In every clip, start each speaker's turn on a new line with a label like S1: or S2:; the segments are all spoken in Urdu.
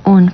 S1: Un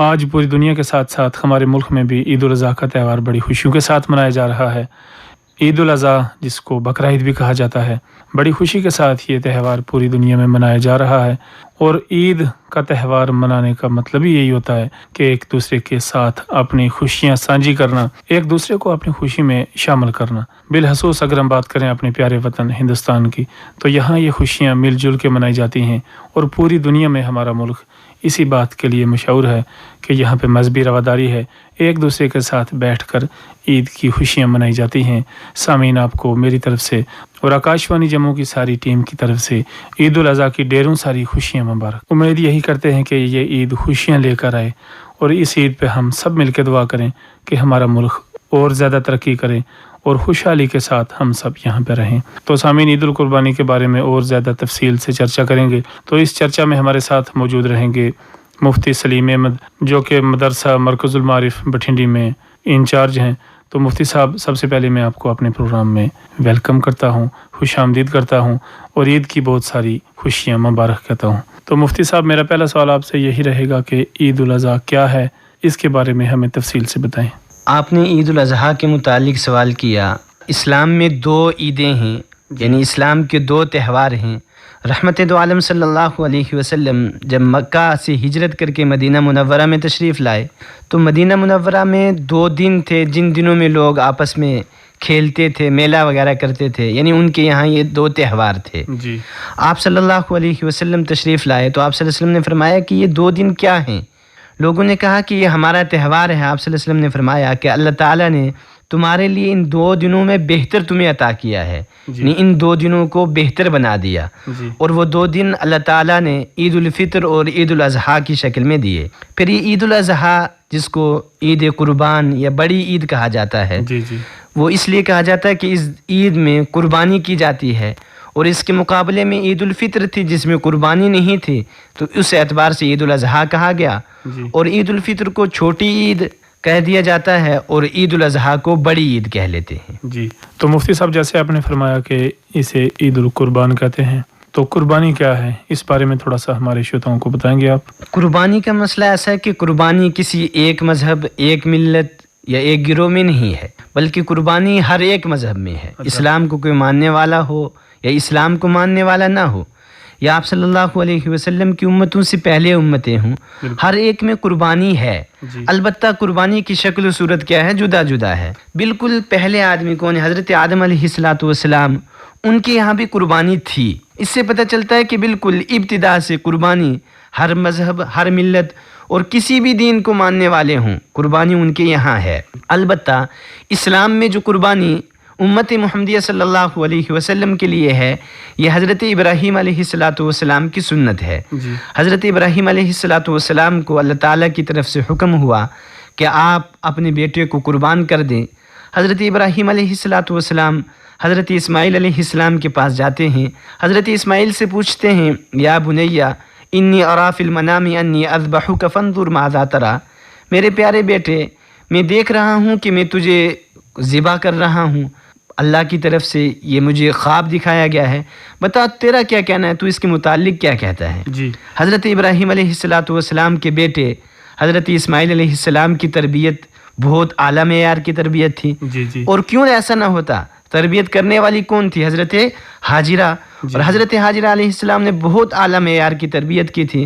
S2: آج پوری دنیا کے ساتھ ساتھ ہمارے ملک میں بھی عید الاضحیٰ کا تہوار بڑی خوشیوں کے ساتھ منایا جا رہا ہے۔ عید الاضحیٰ جس کو بقرعید بھی کہا جاتا ہے، بڑی خوشی کے ساتھ یہ تہوار پوری دنیا میں منایا جا رہا ہے۔ اور عید کا تہوار منانے کا مطلب ہی یہی ہوتا ہے کہ ایک دوسرے کے ساتھ اپنی خوشیاں سانجھی کرنا، ایک دوسرے کو اپنی خوشی میں شامل کرنا۔ بالخصوص اگر ہم بات کریں اپنے پیارے وطن ہندوستان کی، تو یہاں یہ خوشیاں مل جل کے منائی جاتی ہیں، اور پوری دنیا میں ہمارا ملک اسی بات کے لیے مشہور ہے کہ یہاں پہ مذہبی رواداری ہے، ایک دوسرے کے ساتھ بیٹھ کر عید کی خوشیاں منائی جاتی ہیں۔ سامعین، آپ کو میری طرف سے اور آکاشوانی جموں کی ساری ٹیم کی طرف سے عید الاضحیٰ کی ڈھیروں ساری خوشیاں مبارک۔ امید یہی کرتے ہیں کہ یہ عید خوشیاں لے کر آئے، اور اس عید پہ ہم سب مل کے دعا کریں کہ ہمارا ملک اور زیادہ ترقی کرے اور خوشحالی کے ساتھ ہم سب یہاں پہ رہیں۔ تو سامعین، عید القربانی کے بارے میں اور زیادہ تفصیل سے چرچا کریں گے، تو اس چرچا میں ہمارے ساتھ موجود رہیں گے مفتی سلیم احمد، جو کہ مدرسہ مرکز المعارف بٹھنڈی میں انچارج ہیں۔ تو مفتی صاحب، سب سے پہلے میں آپ کو اپنے پروگرام میں ویلکم کرتا ہوں، خوش آمدید کرتا ہوں، اور عید کی بہت ساری خوشیاں مبارک کہتا ہوں۔ تو مفتی صاحب، میرا پہلا سوال آپ سے یہی رہے گا کہ عید الاضحیٰ کیا ہے، اس کے بارے میں ہمیں تفصیل سے بتائیں۔
S3: آپ نے عید الاضحیٰ کے متعلق سوال کیا۔ اسلام میں 2 عیدیں ہیں، یعنی اسلام کے 2 تہوار ہیں۔ رحمت دو عالم صلی اللہ علیہ وسلم جب مکہ سے ہجرت کر کے مدینہ منورہ میں تشریف لائے، تو مدینہ منورہ میں 2 دن تھے جن دنوں میں لوگ آپس میں کھیلتے تھے، میلہ وغیرہ کرتے تھے، یعنی ان کے یہاں یہ 2 تہوار تھے۔ آپ صلی اللہ علیہ وسلم تشریف لائے تو آپ صلی اللہ علیہ وسلم نے فرمایا کہ یہ 2 دن کیا ہیں؟ لوگوں نے کہا کہ یہ ہمارا تہوار ہے۔ آپ صلی اللہ علیہ وسلم نے فرمایا کہ اللہ تعالیٰ نے تمہارے لیے ان 2 دنوں میں بہتر تمہیں عطا کیا ہے، یعنی ان 2 دنوں کو بہتر بنا دیا، اور وہ 2 دن اللہ تعالیٰ نے عید الفطر اور عید الاضحیٰ کی شکل میں دیے۔ پھر یہ عید الاضحیٰ، جس کو عید قربان یا بڑی عید کہا جاتا ہے، وہ اس لیے کہا جاتا ہے کہ اس عید میں قربانی کی جاتی ہے، اور اس کے مقابلے میں عید الفطر تھی جس میں قربانی نہیں تھی، تو اس اعتبار سے عید الاضحیٰ کہا گیا۔ اور عید الفطر کو چھوٹی عید کہہ دیا جاتا ہے، اور عید الاضحیٰ کو بڑی عید کہہ لیتے ہیں۔
S2: تو مفتی صاحب، جیسے آپ نے فرمایا کہ اسے عید القربان کہتے ہیں، تو قربانی کیا ہے، اس بارے میں تھوڑا سا ہمارے شروطوں کو بتائیں گے آپ؟
S3: قربانی کا مسئلہ ایسا ہے کہ قربانی کسی ایک مذہب، ایک ملت یا ایک گروہ میں نہیں ہے، بلکہ قربانی ہر ایک مذہب میں ہے۔ اسلام کو کوئی ماننے والا ہو یا اسلام کو ماننے والا نہ ہو، یا آپ صلی اللہ علیہ وسلم کی امتوں سے پہلے امتیں ہوں، ہر ایک میں قربانی ہے۔ البتہ قربانی کی شکل و صورت کیا ہے، جدا جدا ہے۔ بالکل پہلے آدمی کون ہے؟ حضرت آدم علیہ السلام، ان کے یہاں بھی قربانی تھی۔ اس سے پتہ چلتا ہے کہ بالکل ابتدا سے قربانی ہر مذہب، ہر ملت اور کسی بھی دین کو ماننے والے ہوں، قربانی ان کے یہاں ہے۔ البتہ اسلام میں جو قربانی امت محمدیہ صلی اللہ علیہ وسلم کے لیے ہے، یہ حضرت ابراہیم علیہ السلام کی سنت ہے۔ حضرت ابراہیم علیہ السلام کو اللہ تعالیٰ کی طرف سے حکم ہوا کہ آپ اپنے بیٹے کو قربان کر دیں۔ حضرت ابراہیم علیہ السلام حضرت اسماعیل علیہ السلام کے پاس جاتے ہیں، حضرت اسماعیل سے پوچھتے ہیں، یا بنیا انی اری فی المنام انی اذبحک فانظر ماذا تری، میرے پیارے بیٹے، میں دیکھ رہا ہوں کہ میں تجھے ذبح کر رہا ہوں، اللہ کی طرف سے یہ مجھے خواب دکھایا گیا ہے، بتا تیرا کیا کہنا ہے، تو اس کے متعلق کیا کہتا ہے؟ حضرت ابراہیم علیہ السلام کے بیٹے حضرت اسماعیل علیہ السلام کی تربیت بہت اعلیٰ معیار کی تربیت تھی، اور کیوں ایسا نہ ہوتا؟ تربیت کرنے والی کون تھی؟ حضرت ہاجرہ، اور حضرت ہاجرہ علیہ السلام نے بہت اعلیٰ معیار کی تربیت کی تھی۔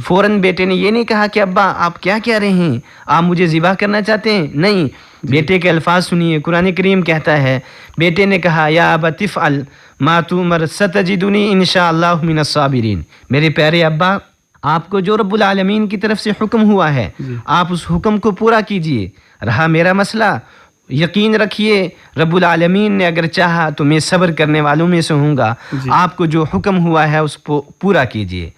S3: فوراً بیٹے نے یہ نہیں کہا کہ ابا آپ کیا کہہ رہے ہیں، آپ مجھے ذبح کرنا چاہتے ہیں؟ نہیں، بیٹے کے الفاظ سنیے۔ قرآن کریم کہتا ہے، بیٹے نے کہا، یا ابت افعل ما تؤمر ستجدنی ان شاء اللہ من الصابرین، میرے پیارے ابا، آپ کو جو رب العالمین کی طرف سے حکم ہوا ہے، آپ اس حکم کو پورا کیجئے۔ رہا میرا مسئلہ، یقین رکھیے رب العالمین نے اگر چاہا تو میں صبر کرنے والوں میں سے ہوں گا. آپ کو جو حکم ہوا ہے اس کو پورا کیجیے.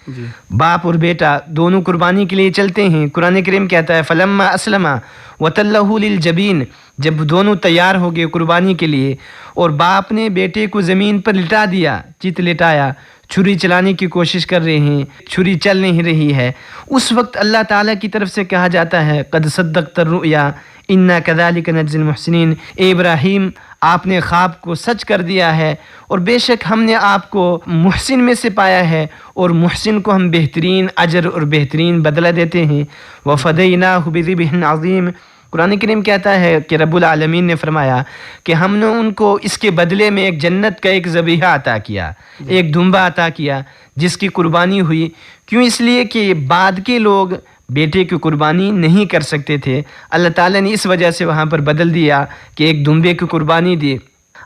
S3: باپ اور بیٹا دونوں قربانی کے لیے چلتے ہیں. قرآن کریم کہتا ہے فلما اسلما وتلہ للجبین، جب دونوں تیار ہو گئے قربانی کے لیے اور باپ نے بیٹے کو زمین پر لٹا دیا، چت لٹایا، چھری چلانے کی کوشش کر رہے ہیں، چھری چل نہیں رہی ہے، اس وقت اللہ تعالیٰ کی طرف سے کہا جاتا ہے قد صدقت الرؤیا انا کذالک نجزی المحسنین، اے ابراہیم آپ نے خواب کو سچ کر دیا ہے اور بے شک ہم نے آپ کو محسن میں سے پایا ہے اور محسن کو ہم بہترین اجر اور بہترین بدلہ دیتے ہیں. وفدیناہ بذبح عظیم، قرآن کریم کہتا ہے کہ رب العالمین نے فرمایا کہ ہم نے ان کو اس کے بدلے میں ایک جنت کا ایک ذبیحہ عطا کیا، ایک دمبا عطا کیا جس کی قربانی ہوئی. کیوں؟ اس لیے کہ بعد کے لوگ بیٹے کی قربانی نہیں کر سکتے تھے، اللہ تعالیٰ نے اس وجہ سے وہاں پر بدل دیا کہ ایک دمبے کی قربانی دی.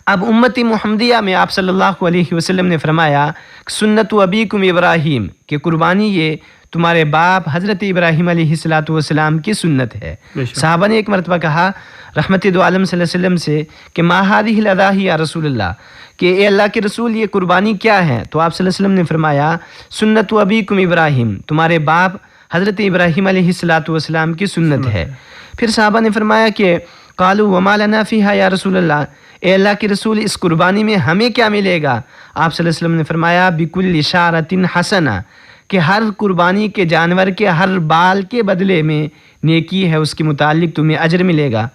S3: اب امتی محمدیہ میں آپ صلی اللہ علیہ وسلم نے فرمایا سنت ابیکم ابراہیم کہ قربانی یہ تمہارے باپ حضرت ابراہیم علیہ السلام کی سنت ہے. صحابہ نے ایک مرتبہ کہا رحمت دو عالم صلی اللہ علیہ وسلم سے کہ ما هذه الاضاحی یا رسول اللہ، کہ اے اللہ کے رسول یہ قربانی کیا ہے؟ تو آپ صلی اللہ علیہ وسلم نے فرمایا سنت ابیکم ابراہیم، تمہارے باپ حضرت ابراہیم علیہ السلام کی سنت ہے. پھر صحابہ نے فرمایا کہ قالوا وما لنا فیہا یا رسول اللہ، اے اللہ کے رسول اس قربانی میں ہمیں کیا ملے گا؟ آپ صلی اللہ علیہ وسلم نے فرمایا بکل شعرۃ حسنہ، کہ ہر قربانی کے جانور کے ہر بال کے بدلے میں نیکی ہے، اس کے متعلق تمہیں اجر ملے گا.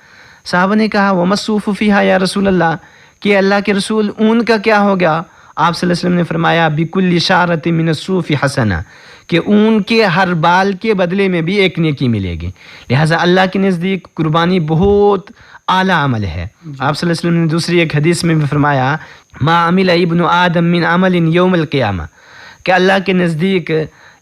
S3: صحابہ نے کہا ومصوف فیہا یا رسول اللہ، کہ اللہ کے رسول اون کا کیا ہوگا؟ آپ صلی اللہ علیہ وسلم نے فرمایا بکل شعرۃ من الصوف حسنہ، کہ اون کے ہر بال کے بدلے میں بھی ایک نیکی ملے گی. لہٰذا اللہ کے نزدیک قربانی بہت اعلیٰ عمل ہے. آپ صلی اللہ علیہ وسلم نے دوسری ایک حدیث میں بھی فرمایا ما عمل ابن آدم من عمل یوم القیامہ، کہ اللہ کے نزدیک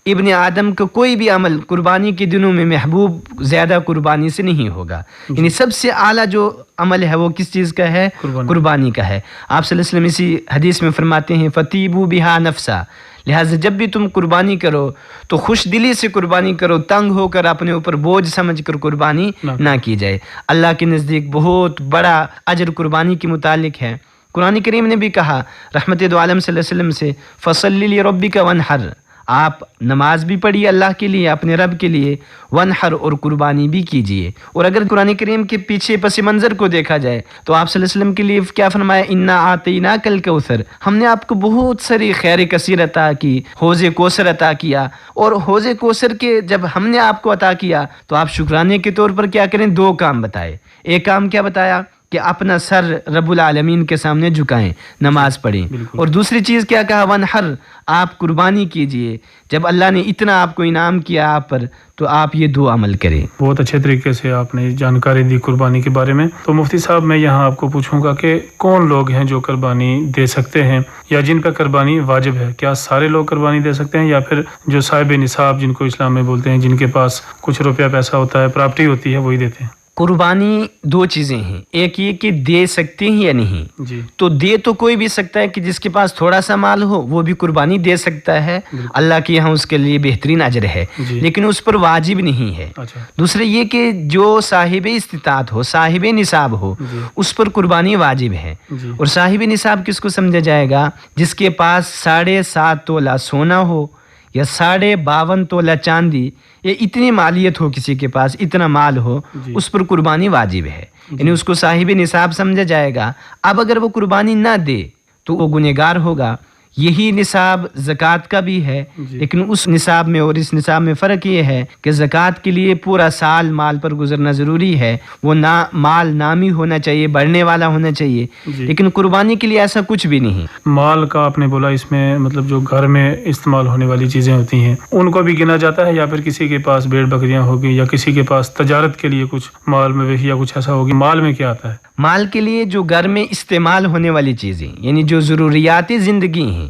S3: ابن آدم کا کوئی بھی عمل قربانی کے دنوں میں محبوب زیادہ قربانی سے نہیں ہوگا. یعنی سب سے اعلیٰ جو عمل ہے وہ کس چیز کا ہے؟ قربانی کا ہے. آپ صلی اللہ علیہ وسلم اسی حدیث میں فرماتے ہیں فطیبوا بہا نفسا، لہٰذا جب بھی تم قربانی کرو تو خوش دلی سے قربانی کرو، تنگ ہو کر اپنے اوپر بوجھ سمجھ کر قربانی نہ کی جائے. اللہ کے نزدیک بہت بڑا اجر قربانی کے متعلق ہے. قرآن کریم نے بھی کہا رحمت دو عالم صلی اللہ علیہ وسلم سے فصلی لربک وانحر، آپ نماز بھی پڑھیے اللہ کے لیے، اپنے رب کے لیے، وانحر اور قربانی بھی کیجیے. اور اگر قرآن کریم کے پیچھے پس منظر کو دیکھا جائے تو آپ صلی اللہ علیہ وسلم کے لیے کیا فرمایا انا اعطیناک الکوثر، ہم نے آپ کو بہت ساری خیر کثیر عطا کی، حوض کوثر عطا کیا. اور حوض کوثر کے جب ہم نے آپ کو عطا کیا تو آپ شکرانے کے طور پر کیا کریں؟ دو کام بتائے. ایک کام کیا بتایا کہ اپنا سر رب العالمین کے سامنے جھکائیں، نماز پڑھیں. اور دوسری چیز کیا کہا؟ ونحر، آپ قربانی کیجئے. جب اللہ نے اتنا آپ کو انعام کیا آپ پر تو آپ یہ دو عمل کریں.
S2: بہت اچھے طریقے سے آپ نے جانکاری دی قربانی کے بارے میں. تو مفتی صاحب میں یہاں آپ کو پوچھوں گا کہ کون لوگ ہیں جو قربانی دے سکتے ہیں یا جن پر قربانی واجب ہے؟ کیا سارے لوگ قربانی دے سکتے ہیں یا پھر جو صاحب نصاب جن کو اسلام میں بولتے ہیں، جن کے پاس کچھ روپیہ پیسہ ہوتا ہے، پراپرٹی ہوتی ہے، وہی دیتے ہیں؟
S3: قربانی دو چیزیں ہیں، ایک یہ کہ دے سکتے ہیں یا نہیں. تو دے تو کوئی بھی سکتا ہے، کہ جس کے پاس تھوڑا سا مال ہو وہ بھی قربانی دے سکتا ہے، اللہ کے یہاں اس کے لیے بہترین اجر ہے، لیکن اس پر واجب نہیں ہے. دوسرے یہ کہ جو صاحب استطاعت ہو، صاحب نصاب ہو، اس پر قربانی واجب ہے. اور صاحب نصاب کس کو سمجھا جائے گا؟ جس کے پاس 7.5 تولہ سونا ہو یا 52.5 تولہ چاندی، یا اتنی مالیت ہو، کسی کے پاس اتنا مال ہو، اس پر قربانی واجب ہے. یعنی اس کو صاحب نصاب سمجھا جائے گا. اب اگر وہ قربانی نہ دے تو وہ گنہگار ہوگا. یہی نصاب زکوٰۃ کا بھی ہے، لیکن اس نصاب میں اور اس نصاب میں فرق یہ ہے کہ زکوٰۃ کے لیے پورا سال مال پر گزرنا ضروری ہے، وہ مال نامی ہونا چاہیے، بڑھنے والا ہونا چاہیے. لیکن قربانی کے لیے ایسا کچھ بھی نہیں.
S2: مال کا آپ نے بولا، اس میں مطلب جو گھر میں استعمال ہونے والی چیزیں ہوتی ہیں ان کو بھی گنا جاتا ہے، یا پھر کسی کے پاس بھیڑ بکریاں ہوگی یا کسی کے پاس تجارت کے لیے کچھ مال مویشی یا کچھ ایسا ہوگی؟ مال میں کیا آتا ہے؟
S3: مال کے لیے جو گھر میں استعمال ہونے والی چیزیں، یعنی جو ضروریات زندگی ہیں،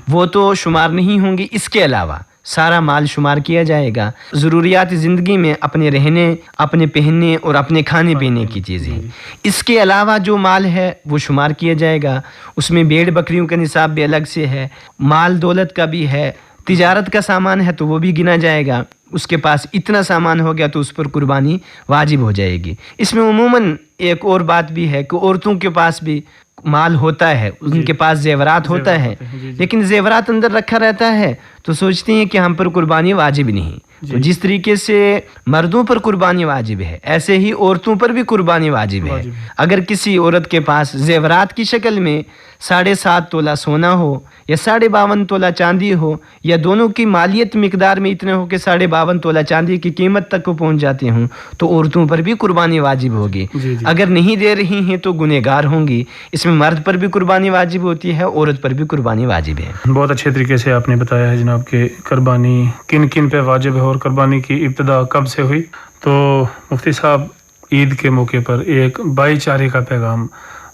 S3: وہ تو شمار نہیں ہوں گی. اس کے علاوہ سارا مال شمار کیا جائے گا. ضروریات زندگی میں اپنے رہنے، اپنے پہننے اور اپنے کھانے پینے کی چیزیں. اس کے علاوہ جو مال ہے وہ شمار کیا جائے گا. اس میں بھیڑ بکریوں کا نصاب بھی الگ سے ہے، مال دولت کا بھی ہے، تجارت کا سامان ہے تو وہ بھی گنا جائے گا. اس کے پاس اتنا سامان ہو گیا تو اس پر قربانی واجب ہو جائے گی۔ اس میں عموماً ایک اور بات بھی ہے کہ عورتوں کے پاس بھی مال ہوتا ہے، ان کے پاس زیورات ہوتا ہے، لیکن زیورات اندر رکھا رہتا ہے تو سوچتے ہیں کہ ہم پر قربانی واجب نہیں۔ تو جس طریقے سے مردوں پر قربانی واجب ہے، ایسے ہی عورتوں پر بھی قربانی واجب ہے۔ اگر کسی عورت کے پاس زیورات کی شکل میں 7.5 تولہ سونا ہو یا 52.5 تولہ چاندی ہو، یا دونوں کی مالیت مقدار میں اتنے ہو کہ 52.5 تولہ چاندی کی قیمت تک کو پہنچ جاتے ہوں، تو عورتوں پر بھی قربانی واجب ہوگی۔ اگر نہیں دے رہی ہیں تو گنہگار ہوں گی۔ اس میں مرد پر بھی قربانی واجب ہوتی ہے، عورت پر بھی قربانی واجب ہے۔
S2: بہت اچھے طریقے سے آپ نے بتایا ہے جناب کہ قربانی کن کن پہ واجب ہے اور قربانی کی ابتدا کب سے ہوئی۔ تو مفتی صاحب، عید کے موقع پر ایک بھائی چارے کا پیغام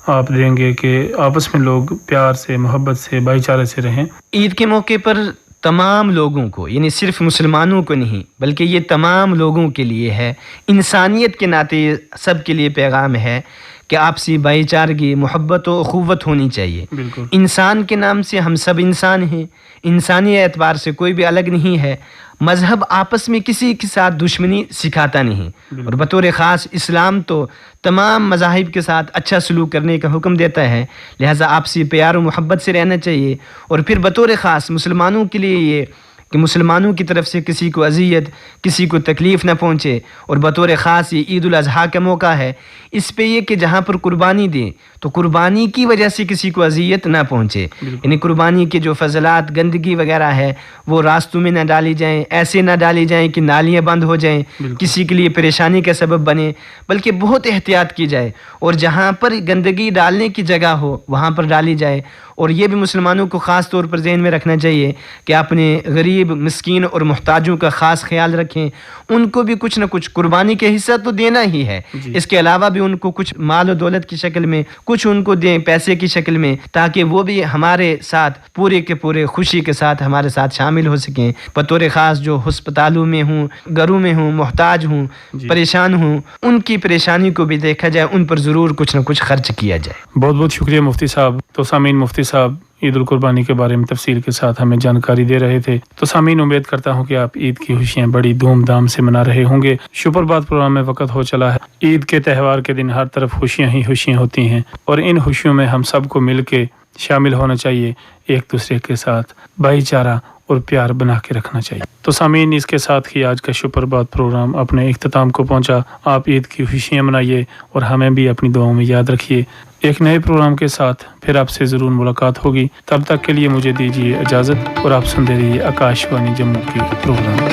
S2: آپ دیں گے کہ آپس میں لوگ پیار سے، محبت سے، بھائی چارے سے رہیں۔
S3: عید کے موقع پر تمام لوگوں کو، یعنی صرف مسلمانوں کو نہیں بلکہ یہ تمام لوگوں کے لیے ہے، انسانیت کے ناطے سب کے لیے پیغام ہے کہ آپسی بھائی چارگی، محبت و اخوت ہونی چاہیے۔
S2: بالکل۔
S3: انسان کے نام سے ہم سب انسان ہیں، انسانی اعتبار سے کوئی بھی الگ نہیں ہے۔ مذہب آپس میں کسی کے ساتھ دشمنی سکھاتا نہیں، اور بطور خاص اسلام تو تمام مذاہب کے ساتھ اچھا سلوک کرنے کا حکم دیتا ہے، لہٰذا آپسی پیار و محبت سے رہنا چاہیے۔ اور پھر بطور خاص مسلمانوں کے لیے یہ کہ مسلمانوں کی طرف سے کسی کو اذیت، کسی کو تکلیف نہ پہنچے، اور بطور خاص یہ عید الاضحیٰ کا موقع ہے، اس پہ یہ کہ جہاں پر قربانی دیں تو قربانی کی وجہ سے کسی کو اذیت نہ پہنچے، یعنی قربانی کے جو فضلات، گندگی وغیرہ ہے وہ راستوں میں نہ ڈالی جائیں، ایسے نہ ڈالی جائیں کہ نالیاں بند ہو جائیں، کسی کے لیے پریشانی کا سبب بنے، بلکہ بہت احتیاط کی جائے، اور جہاں پر گندگی ڈالنے کی جگہ ہو وہاں پر ڈالی جائے۔ اور یہ بھی مسلمانوں کو خاص طور پر ذہن میں رکھنا چاہیے کہ اپنے غریب، مسکین اور محتاجوں کا خاص خیال رکھیں، ان کو بھی کچھ نہ کچھ قربانی کے حصہ تو دینا ہی ہے، اس کے علاوہ بھی ان کو کچھ مال و دولت کی شکل میں کچھ ان کو دیں، پیسے کی شکل میں، تاکہ وہ بھی ہمارے ساتھ پورے کے پورے خوشی کے ساتھ ہمارے ساتھ شامل ہو سکیں۔ بطور خاص جو ہسپتالوں میں ہوں، گھروں میں ہوں، محتاج ہوں، پریشان ہوں، ان کی پریشانی کو بھی دیکھا جائے، ان پر ضرور کچھ نہ کچھ خرچ کیا جائے۔
S2: بہت بہت شکریہ مفتی صاحب۔ تو سامعین، مفتی صاحب عید القربانی کے بارے میں تفصیل کے ساتھ ہمیں جانکاری دے رہے تھے۔ تو سامعین، امید کرتا ہوں کہ آپ عید کی خوشیاں بڑی دھوم دھام سے منا رہے ہوں گے۔ شپر بات پروگرام میں وقت ہو چلا ہے۔ عید کے تہوار کے دن ہر طرف خوشیاں ہی خوشیاں ہوتی ہیں، اور ان خوشیوں میں ہم سب کو مل کے شامل ہونا چاہیے، ایک دوسرے کے ساتھ بھائی چارہ اور پیار بنا کے رکھنا چاہیے۔ تو سامعین، اس کے ساتھ ہی آج کا شپر بات پروگرام اپنے اختتام کو پہنچا۔ آپ عید کی خوشیاں منائیے اور ہمیں بھی اپنی دعاؤں میں یاد رکھیے۔ ایک نئے پروگرام کے ساتھ پھر آپ سے ضرور ملاقات ہوگی۔ تب تک کے لیے مجھے دیجیے اجازت، اور آپ سنتے رہیے آکاش وانی جموں کی پروگرام۔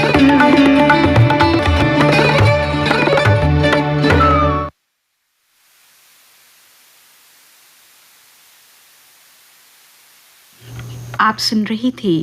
S4: آپ سن رہی تھی